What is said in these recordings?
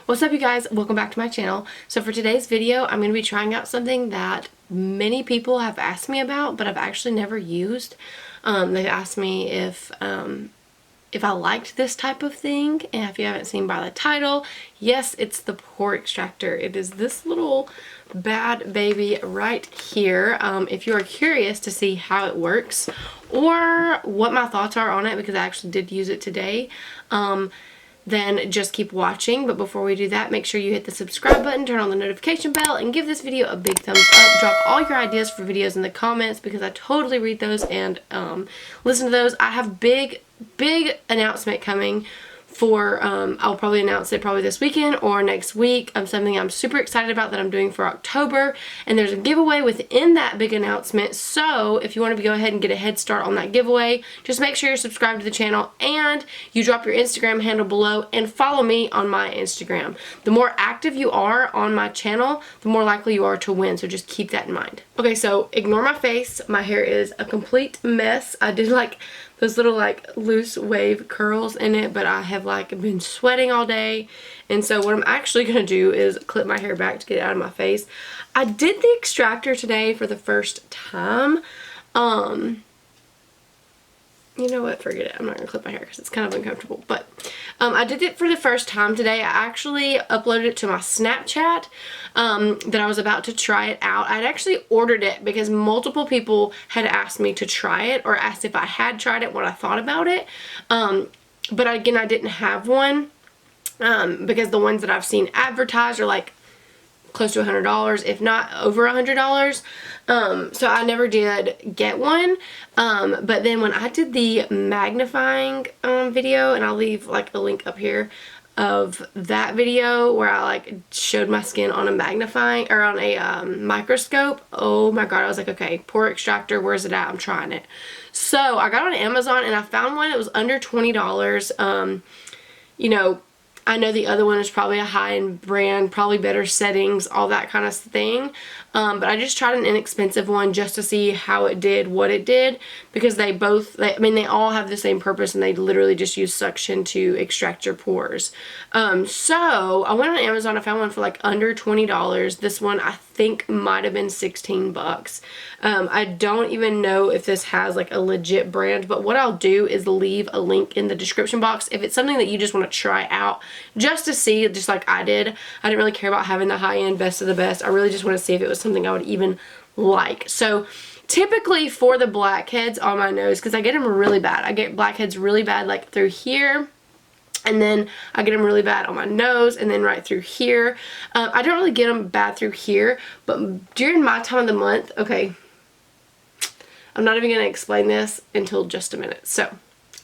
What's up, you guys? Welcome back to my channel. So for today's video, I'm going to be trying out something that many people have asked me about, but I've actually never used. They asked me if I liked this type of thing, and if you haven't seen by the title, yes, it's the pore extractor. It is this little bad baby right here. If you are curious to see how it works or what my thoughts are on it, because I actually did use it today, then just keep watching. But before we do that, make sure you hit the subscribe button, turn on the notification bell, and give this video a big thumbs up. Drop all your ideas for videos in the comments, because I totally read those and listen to those. I have big announcement coming for, I'll probably announce it probably this weekend or next week. Something I'm super excited about that I'm doing for October, and there's a giveaway within that big announcement. So if you want to go ahead and get a head start on that giveaway, just make sure you're subscribed to the channel and you drop your Instagram handle below and follow me on my Instagram. The more active you are on my channel, the more likely you are to win, so just keep that in mind. Okay, so ignore my face. My hair is a complete mess. I did like those little like loose wave curls in it, but I have like been sweating all day, and so what I'm actually gonna do is clip my hair back to get it out of my face. I did the extractor today for the first time. You know what, forget it. I'm not gonna clip my hair because it's kind of uncomfortable, but I did it for the first time today. I actually uploaded it to my Snapchat that I was about to try it out. I'd actually ordered it because multiple people had asked me to try it, or asked if I had tried it, what I thought about it. But again, I didn't have one because the ones that I've seen advertised are like close to $100, if not over $100. So I never did get one. But then when I did the magnifying video, and I'll leave like a link up here of that video where I like showed my skin on a magnifying or on a microscope. Oh my god, I was like, okay, pore extractor, where's it at? I'm trying it. So I got on Amazon and I found one. It was under $20. You know, I know the other one is probably a high-end brand, probably better settings, all that kind of thing. But I just tried an inexpensive one just to see how it did, what it did, because they all have the same purpose, and they literally just use suction to extract your pores. So I went on Amazon. I found one for like under $20. This one I think might have been 16 bucks. I don't even know if this has like a legit brand, but what I'll do is leave a link in the description box if it's something that you just want to try out just to see, just like I did. I didn't really care about having the high-end best of the best. I really just want to see if it was something I would even like. So typically for the blackheads on my nose, because I get them really bad. I get blackheads really bad like through here, and then I get them really bad on my nose, and then right through here. I don't really get them bad through here, but during my time of the month, okay, I'm not even going to explain this until just a minute. So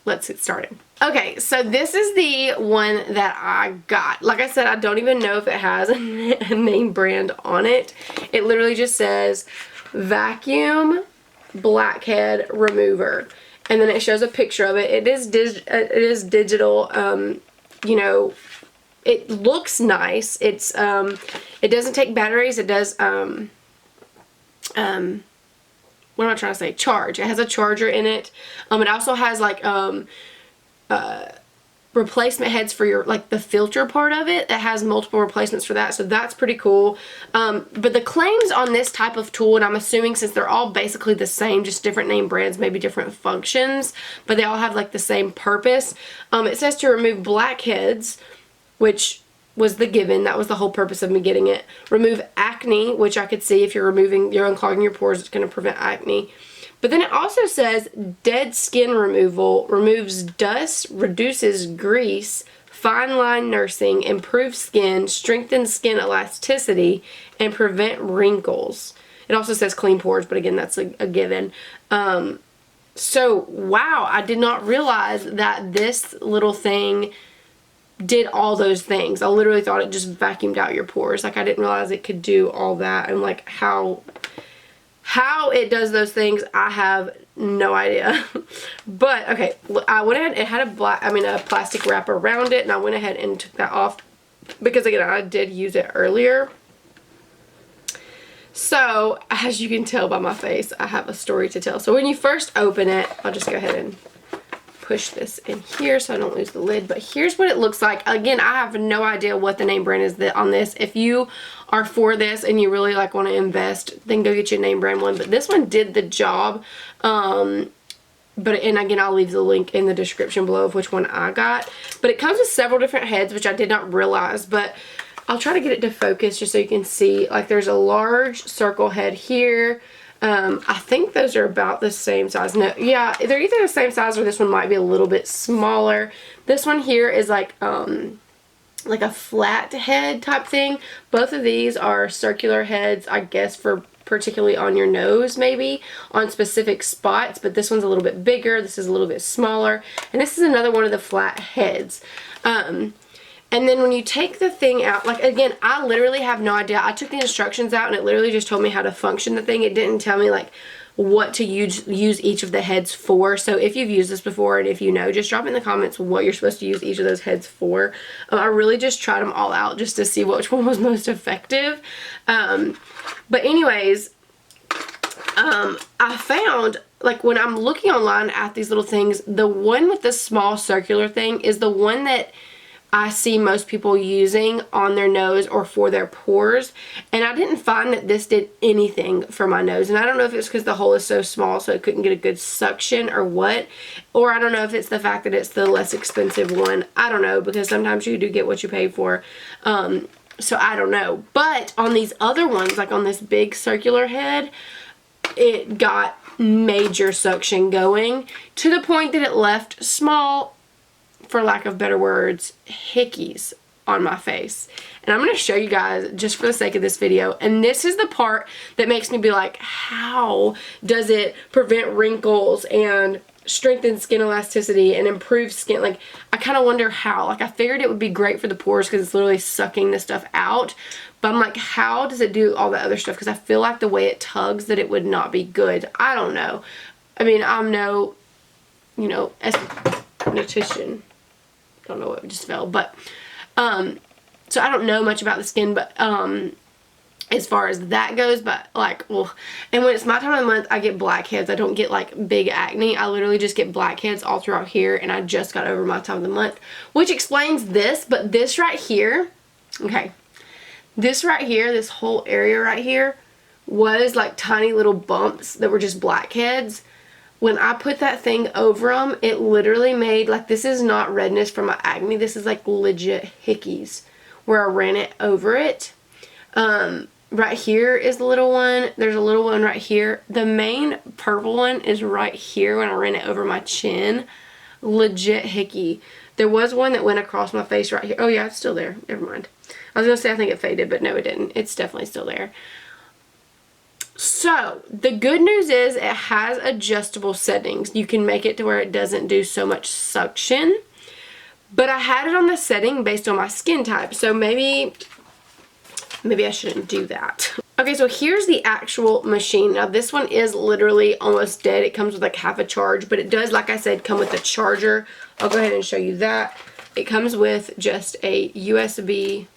let's get started. Okay, so this is the one that I got. Like I said, I don't even know if it has a name brand on it. It literally just says vacuum blackhead remover, and then it shows a picture of it. It is digital. You know, it looks nice. It's it doesn't take batteries. It does what am I trying to say? Charge. It has a charger in it. It also has like replacement heads for your, like the filter part of it. It has multiple replacements for that, so that's pretty cool. But the claims on this type of tool, and I'm assuming since they're all basically the same, just different name brands, maybe different functions, but they all have like the same purpose. It says to remove blackheads, which was the given. That was the whole purpose of me getting it. Remove acne, which I could see if you're unclogging your pores, it's going to prevent acne. But then it also says dead skin removal, removes dust, reduces grease, fine line nursing, improves skin, strengthens skin elasticity, and prevent wrinkles. It also says clean pores, but again, that's a given. So, wow, I did not realize that this little thing did all those things. I literally thought it just vacuumed out your pores. Like, I didn't realize it could do all that, and like how it does those things, I have no idea. But okay, I went ahead, it had a plastic wrap around it, and I went ahead and took that off because again, I did use it earlier. So as you can tell by my face, I have a story to tell. So when you first open it, I'll just go ahead and push this in here so I don't lose the lid. But here's what it looks like. Again, I have no idea what the name brand is on this. If you are for this and you really like want to invest, then go get your name brand one. But this one did the job. And again, I'll leave the link in the description below of which one I got. But it comes with several different heads, which I did not realize. But I'll try to get it to focus just so you can see. Like, there's a large circle head here. I think those are about the same size. No, yeah, they're either the same size or this one might be a little bit smaller. This one here is like a flat head type thing. Both of these are circular heads, I guess, for particularly on your nose, maybe on specific spots, but this one's a little bit bigger, this is a little bit smaller, and this is another one of the flat heads. And then when you take the thing out, like, again, I literally have no idea. I took the instructions out and it literally just told me how to function the thing. It didn't tell me like what to use each of the heads for. So if you've used this before and if you know, just drop in the comments what you're supposed to use each of those heads for. I really just tried them all out just to see which one was most effective. But anyways, I found, like, when I'm looking online at these little things, the one with the small circular thing is the one that I see most people using on their nose or for their pores, and I didn't find that this did anything for my nose. And I don't know if it's because the hole is so small so it couldn't get a good suction or what, or I don't know if it's the fact that it's the less expensive one. I don't know, because sometimes you do get what you pay for. So I don't know. But on these other ones, like on this big circular head, it got major suction going to the point that it left small, for lack of better words, hickeys on my face. And I'm going to show you guys just for the sake of this video. And this is the part that makes me be like, how does it prevent wrinkles and strengthen skin elasticity and improve skin? Like, I kind of wonder how. Like, I figured it would be great for the pores because it's literally sucking this stuff out. But I'm like, how does it do all the other stuff? Because I feel like the way it tugs that it would not be good. I don't know. I mean, I'm no, you know, esthetician. Don't know what just fell, but so I don't know much about the skin, but as far as that goes, but like, well, and when it's my time of the month, I get blackheads. I don't get like big acne. I literally just get blackheads all throughout here, and I just got over my time of the month, which explains this. But this right here, okay, this right here, this whole area right here was like tiny little bumps that were just blackheads. When I put that thing over them, it literally made, like, this is not redness from my acne. This is like legit hickeys where I ran it over it. Right here is the little one. There's a little one right here. The main purple one is right here when I ran it over my chin. Legit hickey. There was one that went across my face right here. Oh yeah, it's still there. Never mind. I was going to say I think it faded, but no, it didn't. It's definitely still there. So, the good news is it has adjustable settings. You can make it to where it doesn't do so much suction. But I had it on the setting based on my skin type. So maybe I shouldn't do that. Okay, so here's the actual machine. Now, this one is literally almost dead. It comes with like half a charge. But it does, like I said, come with a charger. I'll go ahead and show you that. It comes with just a USB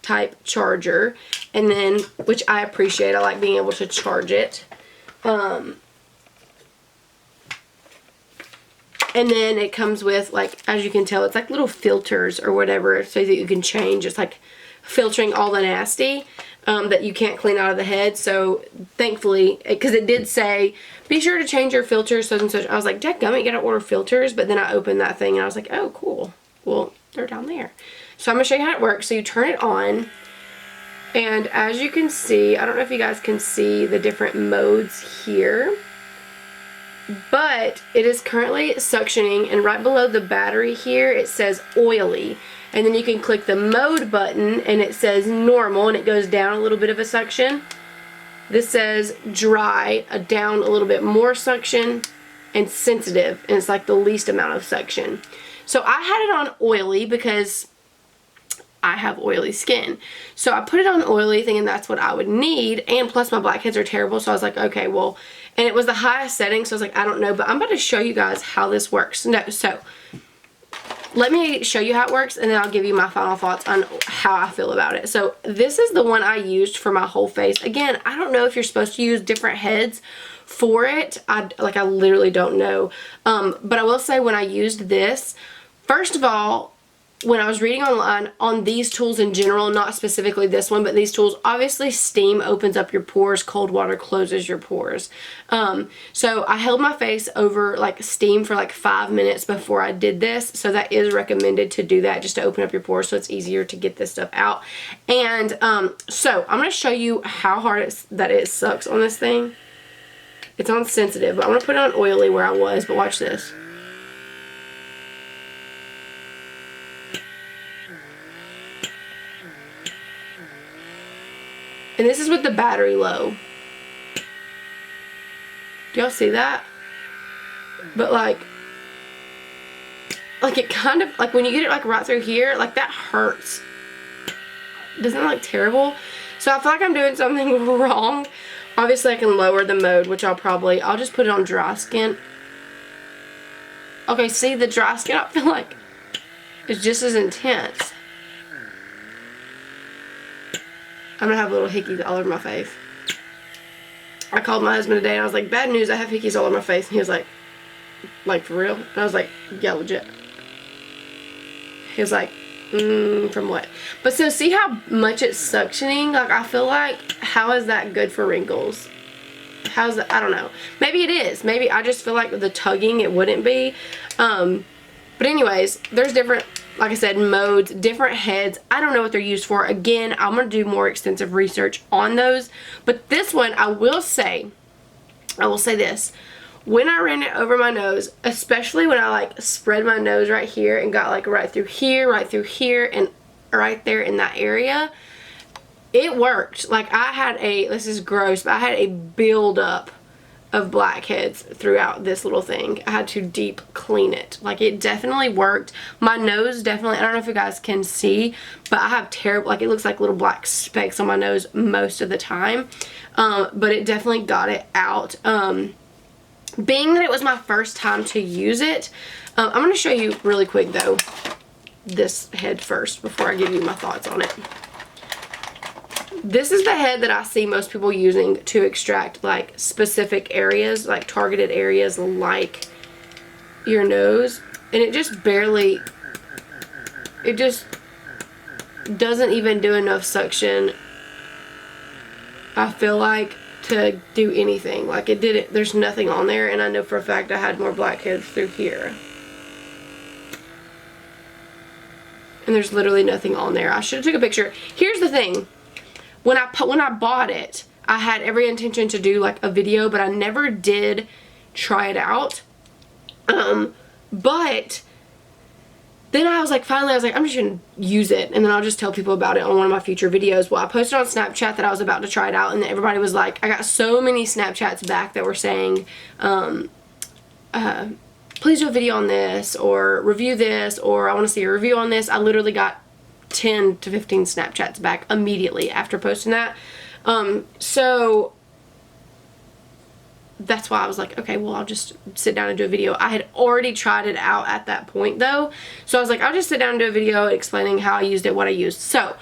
type charger, and then, which I appreciate, I like being able to charge it. And then it comes with, like, as you can tell, it's like little filters or whatever, so that you can change. It's like filtering all the nasty that you can't clean out of the head. So thankfully, because it did say be sure to change your filters, such and such. I was like, dadgummit, you gotta order filters. But then I opened that thing and I was like, oh cool, well, they're down there. So I'm going to show you how it works. So you turn it on, and as you can see, I don't know if you guys can see the different modes here, but it is currently suctioning, and right below the battery here it says oily, and then you can click the mode button and it says normal, and it goes down a little bit of a suction. This says dry, down a little bit more suction, and sensitive, and it's like the least amount of suction. So I had it on oily because I have oily skin. So I put it on oily thinking that's what I would need, and plus my blackheads are terrible, so I was like, okay, well, and it was the highest setting, so I was like, I don't know, but I'm about to show you guys how this works. No, so let me show you how it works, and then I'll give you my final thoughts on how I feel about it. So this is the one I used for my whole face. Again, I don't know if you're supposed to use different heads for it. I literally don't know. But I will say when I used this, first of all, when I was reading online on these tools in general, not specifically this one, but these tools, obviously steam opens up your pores, cold water closes your pores. So I held my face over like steam for like 5 minutes before I did this. So that is recommended to do that just to open up your pores so it's easier to get this stuff out. And so I'm going to show you how hard it sucks on this thing. It's on sensitive, but I'm going to put it on oily where I was, but watch this. And this is with the battery low. Do y'all see that? But like it kind of, like when you get it like right through here, like that hurts. Doesn't that look terrible? So I feel like I'm doing something wrong. Obviously I can lower the mode, which I'll just put it on dry skin. Okay, see the dry skin, I feel like it's just as intense. I'm gonna have little hickeys all over my face. I called my husband today and I was like, bad news, I have hickeys all over my face. And he was like for real? And I was like, yeah, legit. He was like, from what? But so see how much it's suctioning? Like I feel like, how is that good for wrinkles? How's that? I don't know. Maybe it is. Maybe I just feel like with the tugging it wouldn't be. But anyways, there's different, like I said, modes, different heads. I don't know what they're used for. Again, I'm going to do more extensive research on those. But this one, I will say this. When I ran it over my nose, especially when I like spread my nose right here and got like right through here, and right there in that area, it worked. Like I had this is gross, but I had a buildup of blackheads throughout this little thing. I had to deep clean it. Like it definitely worked. My nose definitely, I don't know if you guys can see, but I have terrible, like it looks like little black specks on my nose most of the time. But it definitely got it out. Being that it was my first time to use it, I'm going to show you really quick though this head first before I give you my thoughts on it. This is the head that I see most people using to extract like specific areas, like targeted areas like your nose. And it just barely, it just doesn't even do enough suction, I feel like, to do anything. Like it didn't, there's nothing on there, and I know for a fact I had more blackheads through here. And there's literally nothing on there. I should have took a picture. Here's the thing. When I bought it, I had every intention to do like a video, but I never did try it out. But then I was like, finally, I was like, I'm just going to use it, and then I'll just tell people about it on one of my future videos. Well, I posted on Snapchat that I was about to try it out, and everybody was like, I got so many Snapchats back that were saying, please do a video on this, or review this, or I want to see a review on this. I literally got 10 to 15 Snapchats back immediately after posting that. So that's why I was like, okay, well, I'll just sit down and do a video. I had already tried it out at that point though. So I was like, I'll just sit down and do a video explaining how I used it, what I used. So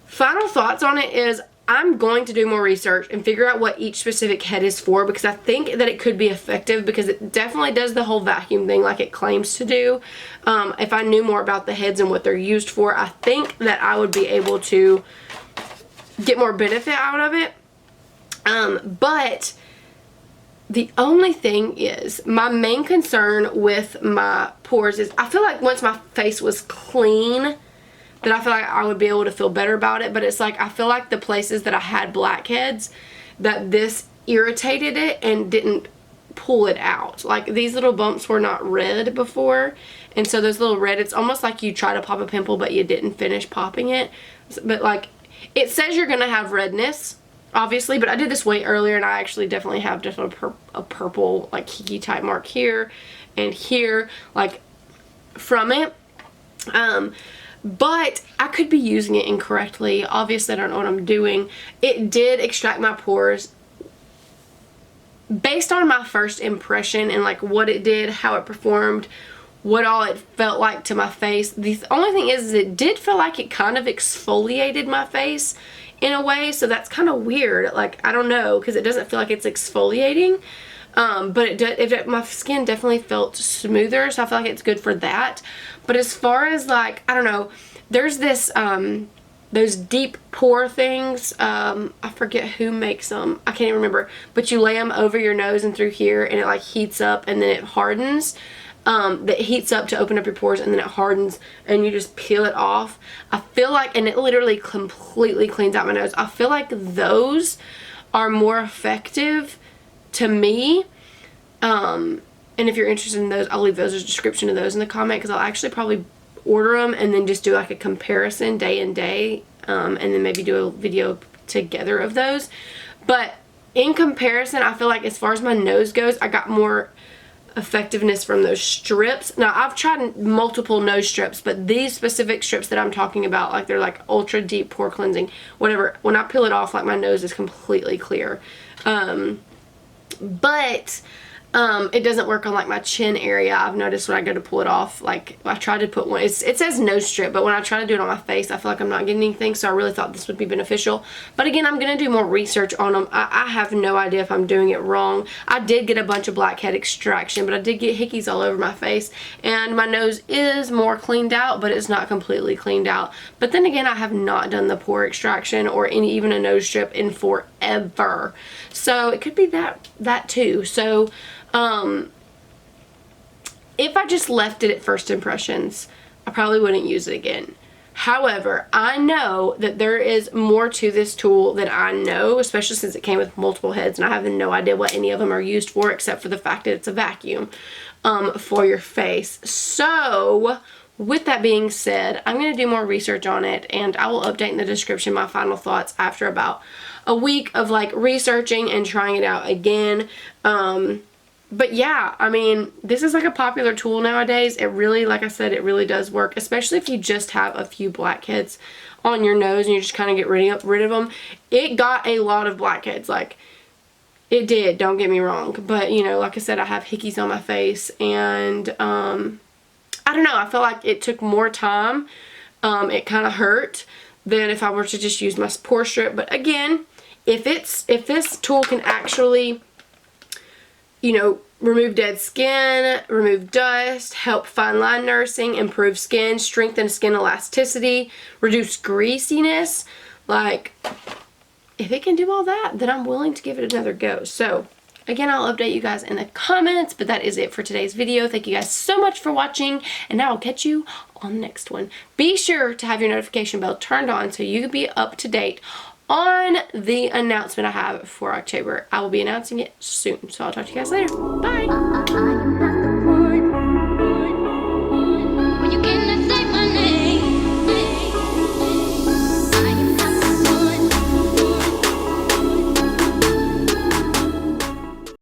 final thoughts on it is I'm going to do more research and figure out what each specific head is for, because I think that it could be effective, because it definitely does the whole vacuum thing like it claims to do. If I knew more about the heads and what they're used for, I think that I would be able to get more benefit out of it. But the only thing is, my main concern with my pores is I feel like once my face was clean, that I feel like I would be able to feel better about it. But it's like, I feel like the places that I had blackheads, that this irritated it and didn't pull it out. Like these little bumps were not red before, and so those little red, it's almost like you try to pop a pimple but you didn't finish popping it. But like, it says you're gonna have redness, obviously, but I did this way earlier, and I actually definitely have just a purple like hickey type mark here and here, like from it. But I could be using it incorrectly. Obviously, I don't know what I'm doing. It did extract my pores. Based on my first impression and like what it did, how it performed, what all it felt like to my face. The only thing is it did feel like it kind of exfoliated my face in a way, so that's kind of weird. Like, I don't know, because it doesn't feel like it's exfoliating, but my skin definitely felt smoother, so I feel like it's good for that. But as far as, like, I don't know, there's this those deep pore things, I forget who makes them, I can't even remember, but you lay them over your nose and through here, and it like heats up and then it hardens. That heats up to open up your pores, and then it hardens and you just peel it off. I feel like, and it literally completely cleans out my nose. I feel like those are more effective to me. And if you're interested in those, I'll leave those, a description of those in the comment, because I'll actually probably order them and then just do like a comparison day and day, and then maybe do a video together of those. But in comparison, I feel like as far as my nose goes, I got more effectiveness from those strips. Now, I've tried multiple nose strips, but these specific strips that I'm talking about, like, they're like ultra deep pore cleansing, whatever, when I peel it off, like, my nose is completely clear. But it doesn't work on like my chin area. I've noticed when I go to pull it off, like, I tried to put one, it says nose strip, but when I try to do it on my face, I feel like I'm not getting anything, so I really thought this would be beneficial. But again, I'm going to do more research on them. I have no idea if I'm doing it wrong. I did get a bunch of blackhead extraction, but I did get hickeys all over my face, and my nose is more cleaned out, but it's not completely cleaned out. But then again, I have not done the pore extraction or even a nose strip in forever, so it could be that too. So if I just left it at first impressions, I probably wouldn't use it again. However, I know that there is more to this tool than I know, especially since it came with multiple heads, and I have no idea what any of them are used for, except for the fact that it's a vacuum for your face. So, with that being said, I'm going to do more research on it, and I will update in the description my final thoughts after about a week of like researching and trying it out again. But yeah, I mean, this is like a popular tool nowadays. It really, like I said, it really does work, especially if you just have a few blackheads on your nose and you just kind of get rid of them. It got a lot of blackheads, like, it did, don't get me wrong. But, you know, like I said, I have hickeys on my face, and I don't know, I feel like it took more time. It kind of hurt than if I were to just use my pore strip. But again, if this tool can actually, you know, remove dead skin, remove dust, help fine line nursing, improve skin, strengthen skin elasticity, reduce greasiness, like, if it can do all that, then I'm willing to give it another go. So again, I'll update you guys in the comments, but that is it for today's video. Thank you guys so much for watching, and now I'll catch you on the next one. Be sure to have your notification bell turned on so you can be up to date on the announcement I have for October. I will be announcing it soon, so I'll talk to you guys later. Bye!